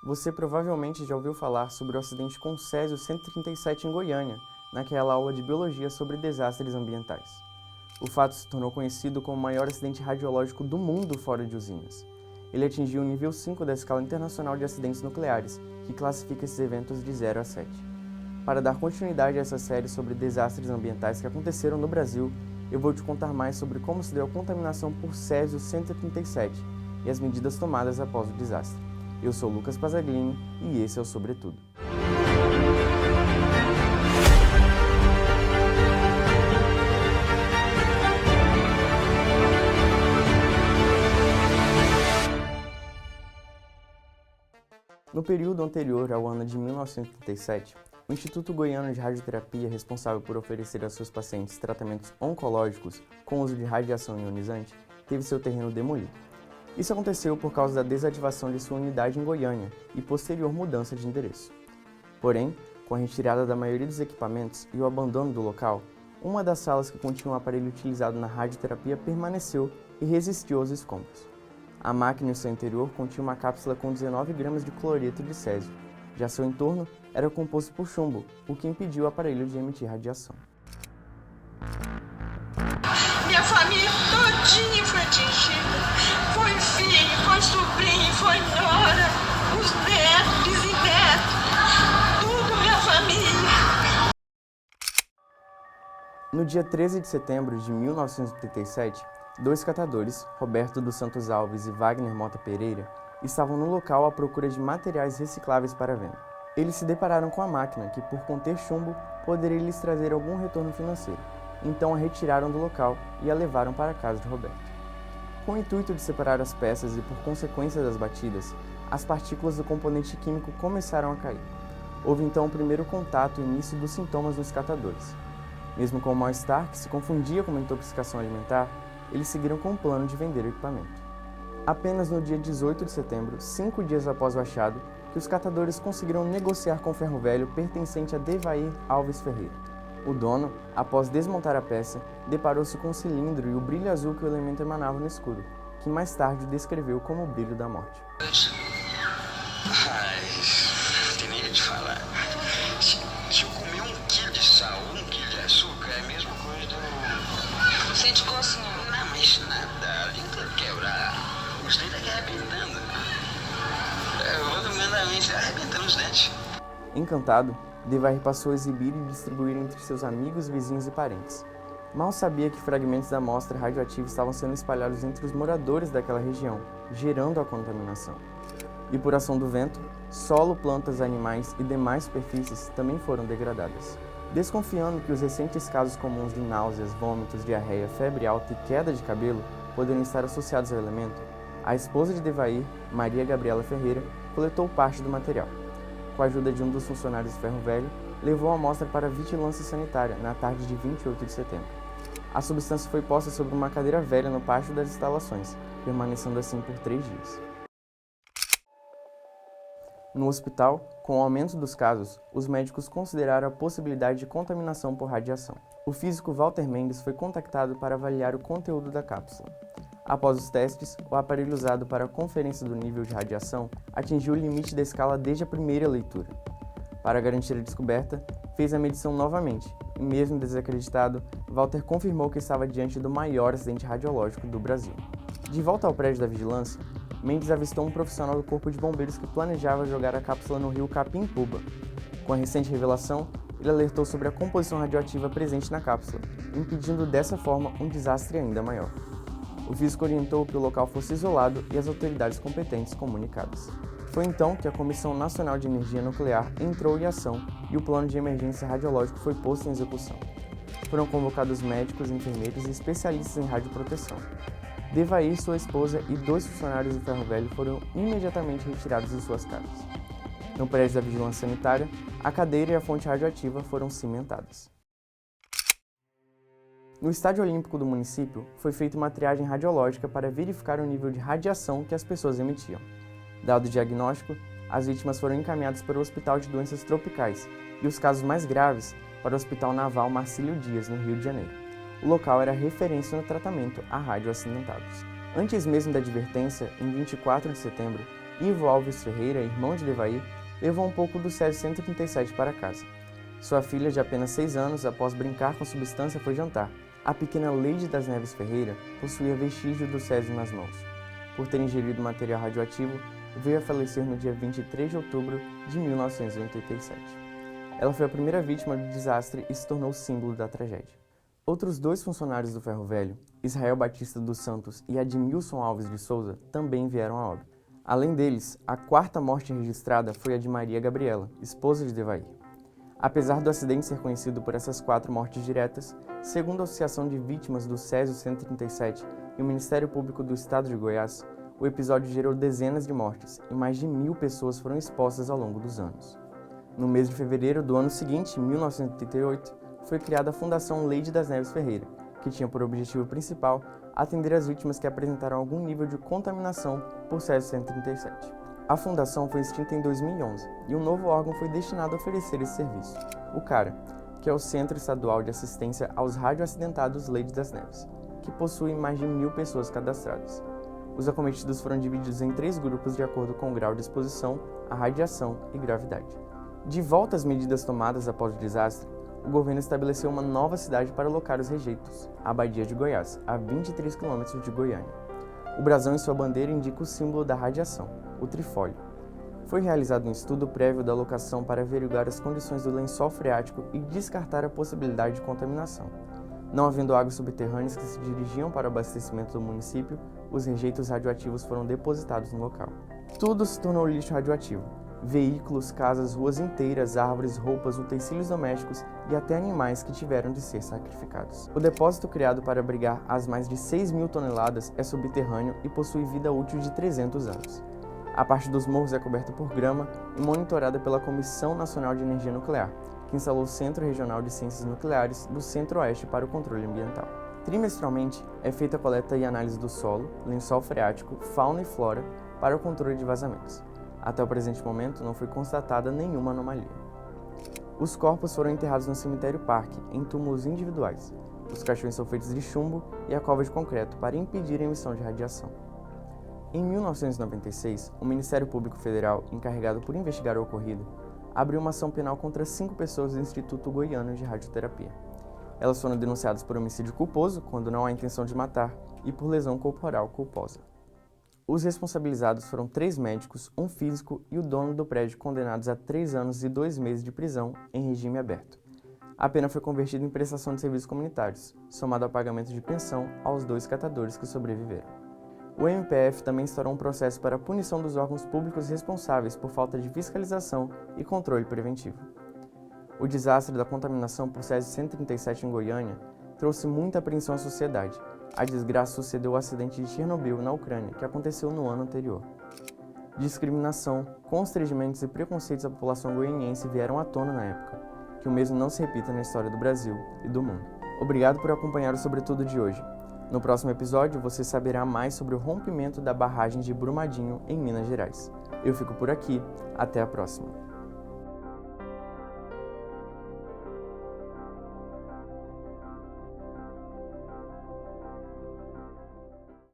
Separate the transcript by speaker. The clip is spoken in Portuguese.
Speaker 1: Você provavelmente já ouviu falar sobre o acidente com o Césio 137 em Goiânia, naquela aula de biologia sobre desastres ambientais. O fato se tornou conhecido como o maior acidente radiológico do mundo fora de usinas. Ele atingiu o nível 5 da escala internacional de acidentes nucleares, que classifica esses eventos de 0 a 7. Para dar continuidade a essa série sobre desastres ambientais que aconteceram no Brasil, eu vou te contar mais sobre como se deu a contaminação por Césio 137 e as medidas tomadas após o desastre. Eu sou Lucas Pazaglini e esse é o Sobretudo. No período anterior ao ano de 1937, o Instituto Goiano de Radioterapia, responsável por oferecer a seus pacientes tratamentos oncológicos com uso de radiação ionizante, teve seu terreno demolido. Isso aconteceu por causa da desativação de sua unidade em Goiânia e posterior mudança de endereço. Porém, com a retirada da maioria dos equipamentos e o abandono do local, uma das salas que continha um aparelho utilizado na radioterapia permaneceu e resistiu aos escombros. A máquina em seu interior continha uma cápsula com 19 gramas de cloreto de césio. Já seu entorno era composto por chumbo, o que impediu o aparelho de emitir radiação.
Speaker 2: Minha família todinha foi atingida. Foi filho, foi sobrinho, foi nora, os netos, bisnetos, tudo minha família.
Speaker 1: No dia 13 de setembro de 1987, dois catadores, Roberto dos Santos Alves e Wagner Mota Pereira, estavam no local à procura de materiais recicláveis para venda. Eles se depararam com a máquina, que por conter chumbo, poderia lhes trazer algum retorno financeiro. Então a retiraram do local e a levaram para a casa de Roberto. Com o intuito de separar as peças e por consequência das batidas, as partículas do componente químico começaram a cair. Houve então o primeiro contato e início dos sintomas dos catadores. Mesmo com o mal-estar, que se confundia com uma intoxicação alimentar, eles seguiram com o plano de vender o equipamento. Apenas no dia 18 de setembro, 5 dias após o achado, que os catadores conseguiram negociar com o ferro velho pertencente a Devair Alves Ferreira. O dono, após desmontar a peça, deparou-se com um cilindro e o brilho azul que o elemento emanava no escuro, que mais tarde descreveu como o brilho da morte.
Speaker 3: Tem nem de falar. Se eu comer 1 quilo de sal ou 1 quilo de açúcar, é a mesma coisa do...
Speaker 2: Sente gosto não?
Speaker 3: Não, mas nada. A língua quebrar. Os dentes aqui arrebentando. Eu vou tremendamente arrebentando os dentes.
Speaker 1: Encantado, Devair passou a exibir e distribuir entre seus amigos, vizinhos e parentes. Mal sabia que fragmentos da amostra radioativa estavam sendo espalhados entre os moradores daquela região, gerando a contaminação. E por ação do vento, solo, plantas, animais e demais superfícies também foram degradadas. Desconfiando que os recentes casos comuns de náuseas, vômitos, diarreia, febre alta e queda de cabelo poderiam estar associados ao elemento, a esposa de Devair, Maria Gabriela Ferreira, coletou parte do material. Com a ajuda de um dos funcionários do ferro velho, levou a amostra para a vigilância sanitária na tarde de 28 de setembro. A substância foi posta sobre uma cadeira velha no pátio das instalações, permanecendo assim por 3 dias. No hospital, com o aumento dos casos, os médicos consideraram a possibilidade de contaminação por radiação. O físico Walter Mendes foi contactado para avaliar o conteúdo da cápsula. Após os testes, o aparelho usado para a conferência do nível de radiação atingiu o limite da escala desde a primeira leitura. Para garantir a descoberta, fez a medição novamente e, mesmo desacreditado, Walter confirmou que estava diante do maior acidente radiológico do Brasil. De volta ao prédio da vigilância, Mendes avistou um profissional do Corpo de Bombeiros que planejava jogar a cápsula no rio Capim-Puba. Com a recente revelação, ele alertou sobre a composição radioativa presente na cápsula, impedindo dessa forma um desastre ainda maior. O físico orientou que o local fosse isolado e as autoridades competentes comunicadas. Foi então que a Comissão Nacional de Energia Nuclear entrou em ação e o plano de emergência radiológico foi posto em execução. Foram convocados médicos, enfermeiros e especialistas em radioproteção. Devair, sua esposa e 2 funcionários do ferro velho foram imediatamente retirados de suas casas. No prédio da vigilância sanitária, a cadeira e a fonte radioativa foram cimentadas. No Estádio Olímpico do município, foi feita uma triagem radiológica para verificar o nível de radiação que as pessoas emitiam. Dado o diagnóstico, as vítimas foram encaminhadas para o Hospital de Doenças Tropicais e os casos mais graves para o Hospital Naval Marcílio Dias, no Rio de Janeiro. O local era referência no tratamento a radioacidentados. Antes mesmo da advertência, em 24 de setembro, Ivo Alves Ferreira, irmão de Devair, levou um pouco do Césio 137 para casa. Sua filha, de apenas 6 anos, após brincar com a substância, foi jantar. A pequena Leide das Neves Ferreira possuía vestígio do Césio nas mãos. Por ter ingerido material radioativo, veio a falecer no dia 23 de outubro de 1987. Ela foi a primeira vítima do desastre e se tornou o símbolo da tragédia. Outros 2 funcionários do Ferro Velho, Israel Batista dos Santos e Admilson Alves de Souza, também vieram a óbito. Além deles, a 4ª morte registrada foi a de Maria Gabriela, esposa de Devair. Apesar do acidente ser conhecido por essas 4 mortes diretas, segundo a Associação de Vítimas do Césio 137 e o Ministério Público do Estado de Goiás, o episódio gerou dezenas de mortes e mais de 1.000 pessoas foram expostas ao longo dos anos. No mês de fevereiro do ano seguinte, 1988, foi criada a Fundação Leide das Neves Ferreira, que tinha por objetivo principal atender as vítimas que apresentaram algum nível de contaminação por Césio 137. A fundação foi extinta em 2011 e um novo órgão foi destinado a oferecer esse serviço, o CARA, que é o Centro Estadual de Assistência aos Radioacidentados Leide das Neves, que possui mais de 1.000 pessoas cadastradas. Os acometidos foram divididos em 3 grupos de acordo com o grau de exposição à radiação e gravidade. De volta às medidas tomadas após o desastre, o governo estabeleceu uma nova cidade para alocar os rejeitos, a Badia de Goiás, a 23 km de Goiânia. O brasão em sua bandeira indica o símbolo da radiação, o trifólio. Foi realizado um estudo prévio da locação para averiguar as condições do lençol freático e descartar a possibilidade de contaminação. Não havendo águas subterrâneas que se dirigiam para o abastecimento do município, os rejeitos radioativos foram depositados no local. Tudo se tornou lixo radioativo. Veículos, casas, ruas inteiras, árvores, roupas, utensílios domésticos e até animais que tiveram de ser sacrificados. O depósito criado para abrigar as mais de 6.000 toneladas é subterrâneo e possui vida útil de 300 anos. A parte dos morros é coberta por grama e monitorada pela Comissão Nacional de Energia Nuclear, que instalou o Centro Regional de Ciências Nucleares do Centro-Oeste para o controle ambiental. Trimestralmente, é feita a coleta e análise do solo, lençol freático, fauna e flora para o controle de vazamentos. Até o presente momento, não foi constatada nenhuma anomalia. Os corpos foram enterrados no cemitério Parque, em túmulos individuais. Os caixões são feitos de chumbo e a cova de concreto para impedir a emissão de radiação. Em 1996, o Ministério Público Federal, encarregado por investigar o ocorrido, abriu uma ação penal contra 5 pessoas do Instituto Goiano de Radioterapia. Elas foram denunciadas por homicídio culposo, quando não há intenção de matar, e por lesão corporal culposa. Os responsabilizados foram 3 médicos, um físico e o dono do prédio, condenados a 3 anos e 2 meses de prisão em regime aberto. A pena foi convertida em prestação de serviços comunitários, somado ao pagamento de pensão aos 2 catadores que sobreviveram. O MPF também instaurou um processo para a punição dos órgãos públicos responsáveis por falta de fiscalização e controle preventivo. O desastre da contaminação por Césio 137 em Goiânia trouxe muita apreensão à sociedade. A desgraça sucedeu ao acidente de Chernobyl, na Ucrânia, que aconteceu no ano anterior. Discriminação, constrangimentos e preconceitos à população goianiense vieram à tona na época, que o mesmo não se repita na história do Brasil e do mundo. Obrigado por acompanhar o Sobretudo de hoje. No próximo episódio, você saberá mais sobre o rompimento da barragem de Brumadinho, em Minas Gerais. Eu fico por aqui, até a próxima.